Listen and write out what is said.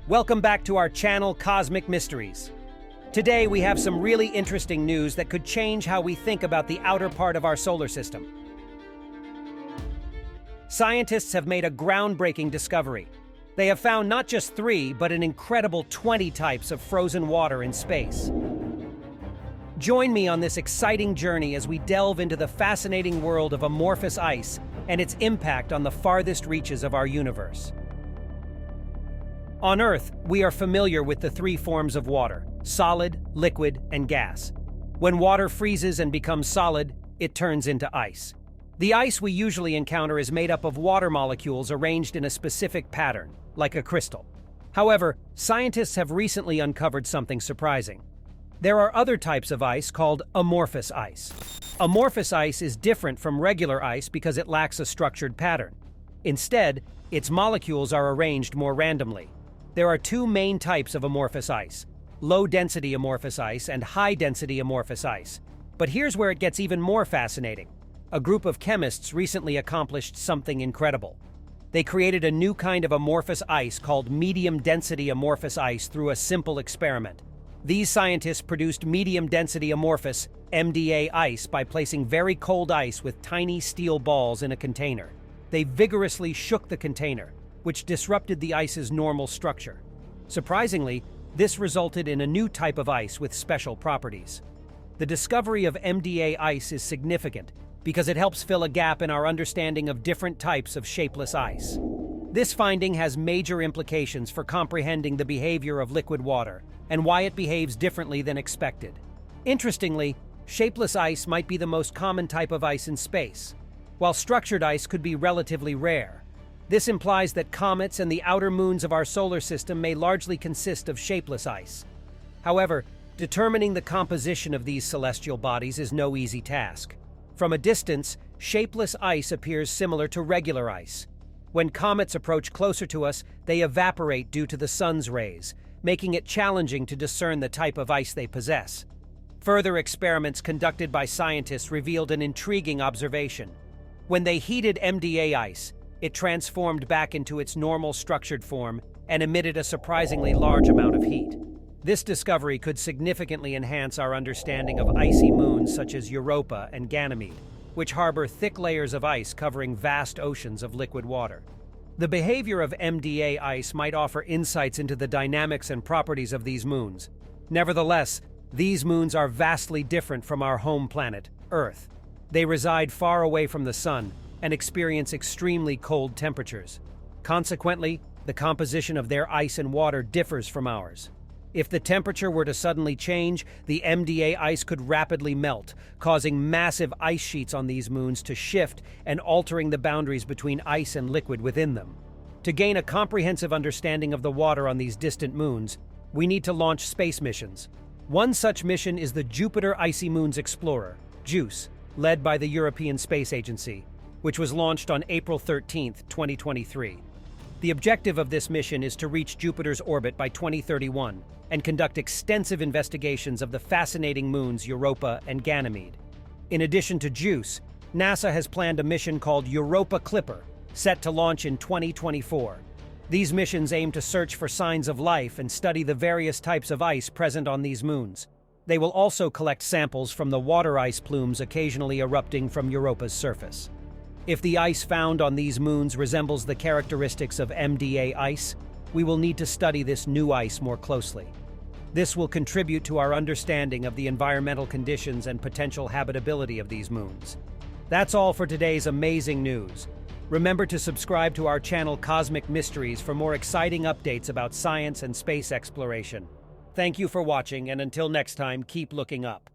Welcome back to our channel, Cosmic Mysteries. Today we have some really interesting news that could change how we think about the outer part of our solar system. Scientists have made a groundbreaking discovery. They have found not just 3, but an incredible 20 types of frozen water in space. Join me on this exciting journey as we delve into the fascinating world of amorphous ice and its impact on the farthest reaches of our universe. On Earth, we are familiar with the 3 forms of water: solid, liquid, and gas. When water freezes and becomes solid, it turns into ice. The ice we usually encounter is made up of water molecules arranged in a specific pattern, like a crystal. However, scientists have recently uncovered something surprising. There are other types of ice called amorphous ice. Amorphous ice is different from regular ice because it lacks a structured pattern. Instead, its molecules are arranged more randomly. There are 2 main types of amorphous ice: low-density amorphous ice and high-density amorphous ice. But here's where it gets even more fascinating. A group of chemists recently accomplished something incredible. They created a new kind of amorphous ice called medium-density amorphous ice through a simple experiment. These scientists produced medium-density amorphous (MDA) ice by placing very cold ice with tiny steel balls in a container. They vigorously shook the container, which disrupted the ice's normal structure. Surprisingly, this resulted in a new type of ice with special properties. The discovery of MDA ice is significant because it helps fill a gap in our understanding of different types of shapeless ice. This finding has major implications for comprehending the behavior of liquid water and why it behaves differently than expected. Interestingly, shapeless ice might be the most common type of ice in space, while structured ice could be relatively rare. This implies that comets and the outer moons of our solar system may largely consist of shapeless ice. However, determining the composition of these celestial bodies is no easy task. From a distance, shapeless ice appears similar to regular ice. When comets approach closer to us, they evaporate due to the sun's rays, making it challenging to discern the type of ice they possess. Further experiments conducted by scientists revealed an intriguing observation. When they heated MDA ice, it transformed back into its normal structured form and emitted a surprisingly large amount of heat. This discovery could significantly enhance our understanding of icy moons such as Europa and Ganymede, which harbor thick layers of ice covering vast oceans of liquid water. The behavior of MDA ice might offer insights into the dynamics and properties of these moons. Nevertheless, these moons are vastly different from our home planet, Earth. They reside far away from the sun and experience extremely cold temperatures. Consequently, the composition of their ice and water differs from ours. If the temperature were to suddenly change, the MDA ice could rapidly melt, causing massive ice sheets on these moons to shift and altering the boundaries between ice and liquid within them. To gain a comprehensive understanding of the water on these distant moons, we need to launch space missions. One such mission is the Jupiter Icy Moons Explorer, JUICE, led by the European Space Agency, which was launched on April 13, 2023. The objective of this mission is to reach Jupiter's orbit by 2031 and conduct extensive investigations of the fascinating moons Europa and Ganymede. In addition to JUICE, NASA has planned a mission called Europa Clipper, set to launch in 2024. These missions aim to search for signs of life and study the various types of ice present on these moons. They will also collect samples from the water ice plumes occasionally erupting from Europa's surface. If the ice found on these moons resembles the characteristics of MDA ice, we will need to study this new ice more closely. This will contribute to our understanding of the environmental conditions and potential habitability of these moons. That's all for today's amazing news. Remember to subscribe to our channel Cosmic Mysteries for more exciting updates about science and space exploration. Thank you for watching, and until next time, keep looking up.